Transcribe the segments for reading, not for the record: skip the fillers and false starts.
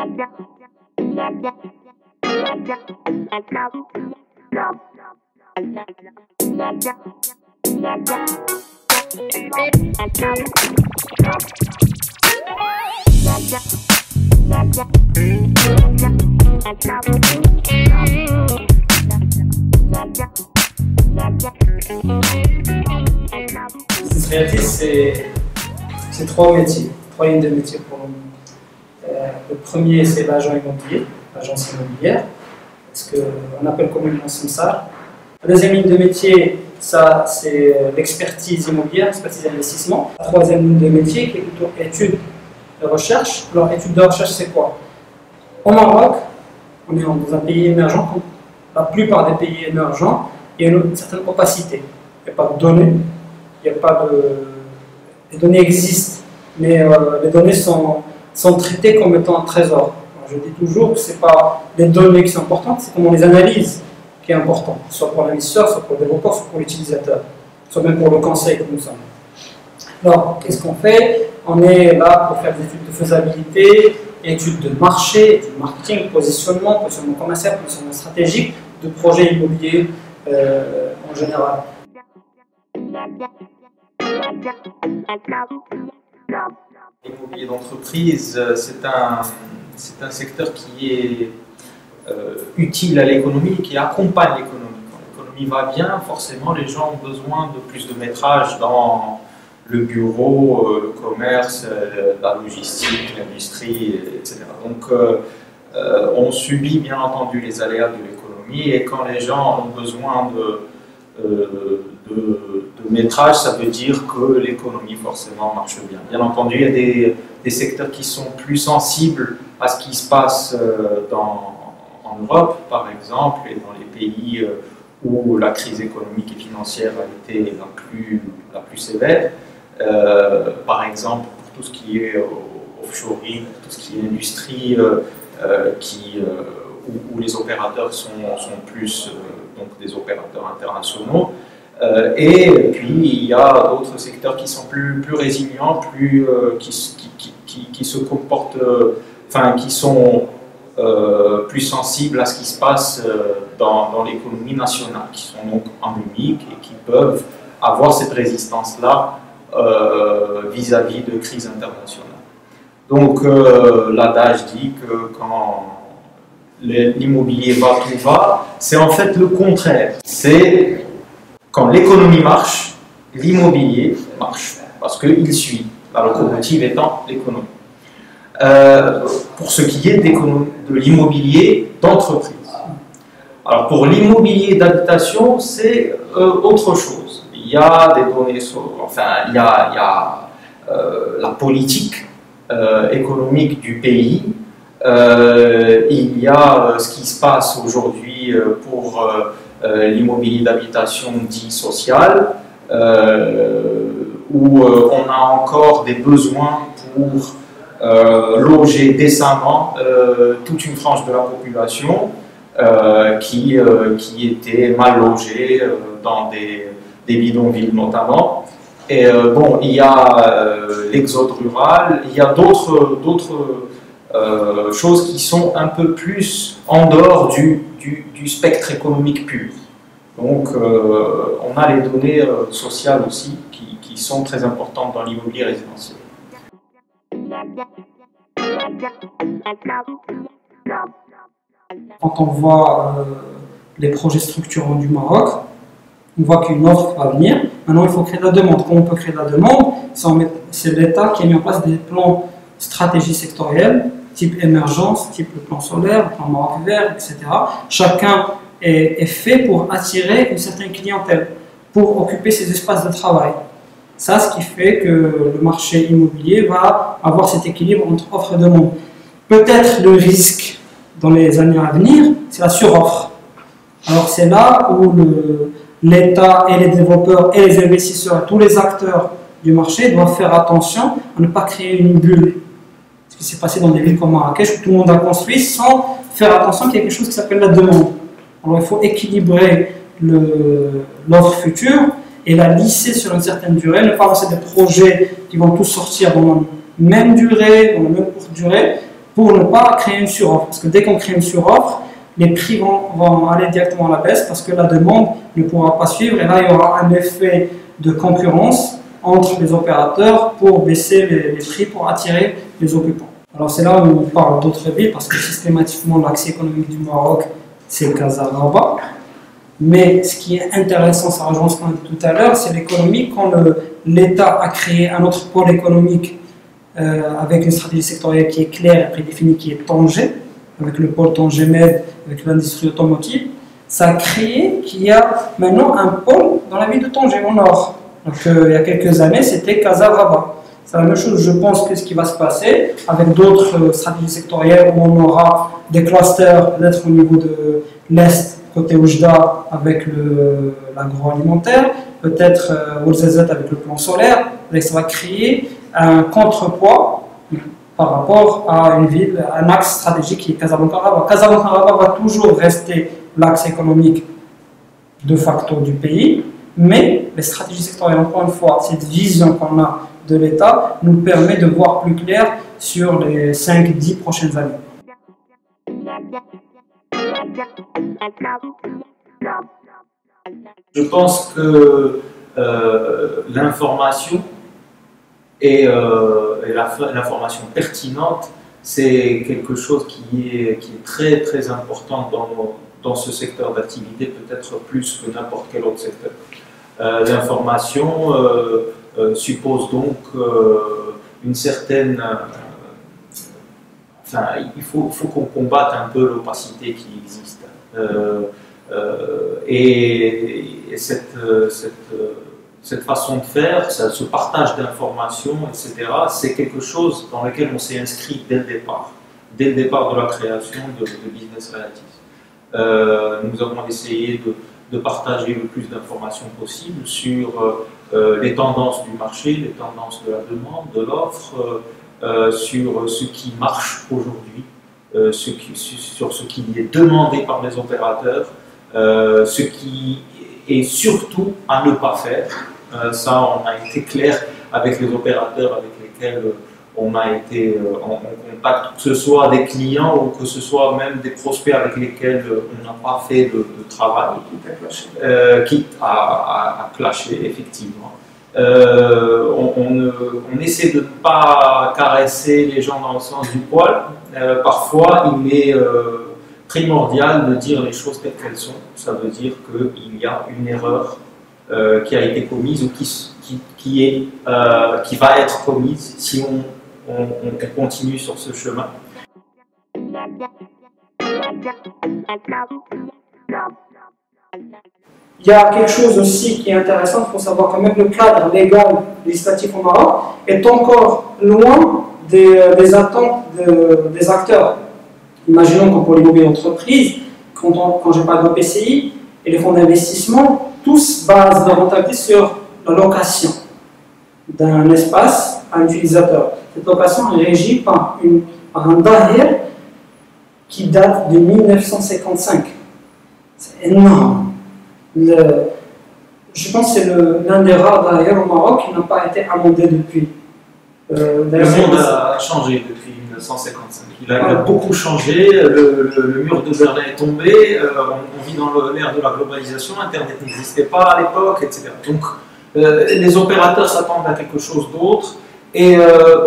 Business Realtis, c'est trois métiers, trois lignes de métiers pour nous. Le premier, c'est l'agent immobilier, l'agence immobilière, ce qu'on appelle communément SIMSAR. La deuxième ligne de métier, ça, c'est l'expertise immobilière, l'expertise d'investissement. La troisième ligne de métier, qui est plutôt études de recherche. Alors, études de recherche, c'est quoi? Au Maroc, on est dans un pays émergent, comme la plupart des pays émergents, il y a une certaine opacité. Il n'y a pas de données, il n'y a pas de... Les données existent, mais les données sont traitées comme étant un trésor. Alors, je dis toujours que ce n'est pas les données qui sont importantes, c'est comment on les analyse qui est important, soit pour l'investisseur, soit pour le développeur, soit pour l'utilisateur, soit même pour le conseil que nous sommes. Alors, qu'est-ce qu'on fait? On est là pour faire des études de faisabilité, études de marché, études de marketing, positionnement commercial, positionnement stratégique, de projets immobiliers en général. L'immobilier d'entreprise, c'est un secteur qui est utile à l'économie, qui accompagne l'économie. Quand l'économie va bien, forcément, les gens ont besoin de plus de métrage dans le bureau, le commerce, la logistique, l'industrie, etc. Donc, on subit bien entendu les aléas de l'économie, et quand les gens ont besoin de métrage, ça veut dire que l'économie forcément marche bien. Bien entendu, il y a des secteurs qui sont plus sensibles à ce qui se passe en Europe, par exemple, et dans les pays où la crise économique et financière a été la plus sévère. Par exemple, pour tout ce qui est offshoring, tout ce qui est industrie, où les opérateurs sont plus donc des opérateurs internationaux. Et puis il y a d'autres secteurs qui sont plus résilients, qui se comportent, qui sont plus sensibles à ce qui se passe dans l'économie nationale, qui sont donc endémiques et qui peuvent avoir cette résistance-là vis-à-vis de crises internationales. Donc l'adage dit que quand l'immobilier va, tout va, c'est en fait le contraire. C'est quand l'économie marche, l'immobilier marche, parce qu'il suit, la locomotive étant l'économie. Pour ce qui est de l'immobilier d'entreprise. Alors pour l'immobilier d'habitation, c'est autre chose. Il y a des données, il y a la politique économique du pays, il y a ce qui se passe aujourd'hui pour l'immobilier d'habitation dit social, où on a encore des besoins pour loger décemment toute une frange de la population qui était mal logée dans des bidonvilles notamment. Et bon, il y a l'exode rural, il y a d'autres choses qui sont un peu plus en dehors du spectre économique pur. Donc on a les données sociales aussi qui sont très importantes dans l'immobilier résidentiel. Quand on voit les projets structurants du Maroc, on voit qu'une offre va venir. Maintenant, il faut créer de la demande. Comment on peut créer de la demande? C'est l'État qui a mis en place des plans stratégie sectorielle, type émergence, type le plan solaire, le plan Maroc vert, etc. Chacun est fait pour attirer une certaine clientèle, pour occuper ces espaces de travail. Ça, ce qui fait que le marché immobilier va avoir cet équilibre entre offre et demande. Peut-être le risque dans les années à venir, c'est la suroffre. Alors c'est là où l'État et les développeurs et les investisseurs et tous les acteurs du marché doivent faire attention à ne pas créer une bulle. Ce qui s'est passé dans des villes comme Marrakech où tout le monde a construit sans faire attention qu'il y a quelque chose qui s'appelle la demande. Alors il faut équilibrer l'offre future et la lisser sur une certaine durée, ne pas lancer des projets qui vont tous sortir dans la même durée, dans la même courte durée, pour ne pas créer une suroffre. Parce que dès qu'on crée une suroffre, les prix vont aller directement à la baisse parce que la demande ne pourra pas suivre. Et là, il y aura un effet de concurrence entre les opérateurs pour baisser les prix, pour attirer les occupants. Alors c'est là où on parle d'autres villes parce que systématiquement l'axe économique du Maroc, c'est Casablanca. Mais ce qui est intéressant, ça rejoint ce qu'on a dit tout à l'heure, c'est l'économie. Quand l'État a créé un autre pôle économique avec une stratégie sectorielle qui est claire et prédéfinie, qui est Tanger, avec le pôle Tanger-Med, avec l'industrie automotive, ça a créé qu'il y a maintenant un pôle dans la ville de Tanger, au nord. Donc il y a quelques années, c'était Casa-Rabat. C'est la même chose, je pense, que ce qui va se passer avec d'autres stratégies sectorielles où on aura des clusters, peut-être au niveau de l'Est, côté Oujda, avec l'agroalimentaire, peut-être Ouarzazate avec le plan solaire. Et ça va créer un contrepoids par rapport à une ville, un axe stratégique qui est Casablanca-Rabat. Casablanca-Rabat va toujours rester l'axe économique de facto du pays, mais les stratégies sectorielles, encore une fois, cette vision qu'on a de l'État nous permet de voir plus clair sur les 5-10 prochaines années. Je pense que l'information et l'information pertinente, c'est quelque chose qui est très très important dans ce secteur d'activité, peut-être plus que n'importe quel autre secteur. L'information suppose donc une certaine... enfin, il faut qu'on combatte un peu l'opacité qui existe. Et cette façon de faire, ce partage d'informations, etc., c'est quelque chose dans lequel on s'est inscrit dès le départ de la création de Business Relative. Nous avons essayé de partager le plus d'informations possible sur les tendances du marché, les tendances de la demande, de l'offre, sur ce qui marche aujourd'hui, sur ce qui est demandé par les opérateurs, ce qui est surtout à ne pas faire. Ça, on a été clair avec les opérateurs avec lesquels on a été en contact, que ce soit des clients ou que ce soit même des prospects avec lesquels on n'a pas fait de travail, quitte à clasher, effectivement. On essaie de ne pas caresser les gens dans le sens du poil. Parfois, il est primordial de dire les choses telles qu'elles sont. Ça veut dire qu'il y a une erreur qui a été commise ou qui va être commise si on continue sur ce chemin. Il y a quelque chose aussi qui est intéressant, il faut savoir que même le cadre légal législatif au Maroc est encore loin des attentes des acteurs. Imaginons que pour l'immobilier d'entreprise, quand je parle de PCI et les fonds d'investissement, tous basent leur rentabilité sur la location d'un espace à un utilisateur. Cette location est régie par un DAHIR qui date de 1955. C'est énorme. Je pense que c'est l'un des rares DAHIR au Maroc qui n'a pas été amendé depuis. Le monde a changé depuis 1955. Il a beaucoup changé, le mur de Berlin est tombé, on vit dans l'ère de la globalisation, Internet n'existait pas à l'époque, etc. Donc les opérateurs s'attendent à quelque chose d'autre et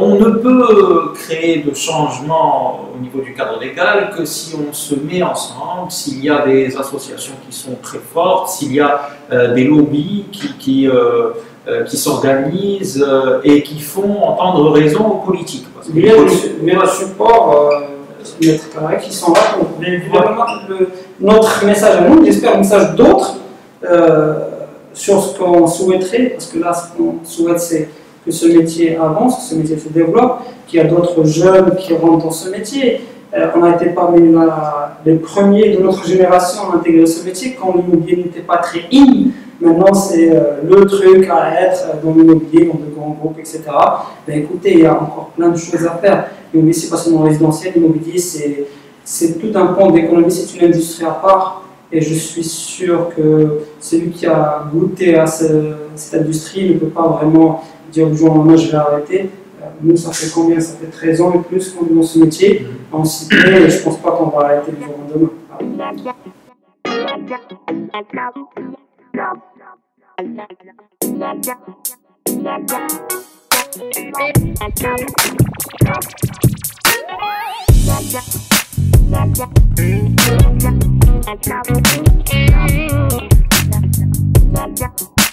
on ne peut créer de changement au niveau du cadre légal que si on se met ensemble, s'il y a des associations qui sont très fortes, s'il y a des lobbies qui s'organisent et qui font entendre raison aux politiques. Parce que il y a le support Maître Carré qui sont là pour évidemment notre message à nous, j'espère le message d'autres sur ce qu'on souhaiterait, parce que là ce qu'on souhaite c'est que ce métier avance, que ce métier se développe, qu'il y a d'autres jeunes qui rentrent dans ce métier. On a été parmi les premiers de notre génération à intégrer ce métier quand l'immobilier n'était pas très in. Maintenant, c'est le truc à être dans l'immobilier, dans de grands groupes, etc. Ben, écoutez, il y a encore plein de choses à faire. L'immobilier, c'est pas seulement résidentiel, l'immobilier, c'est tout un pan d'économie, c'est une industrie à part. Et je suis sûr que celui qui a goûté à cette industrie ne peut pas vraiment dire du jour au lendemain, je vais arrêter. Nous, ça fait combien? Ça fait 13 ans et plus qu'on est dans ce métier. On s'y plaît et je pense pas qu'on va arrêter le jour au lendemain. Ah.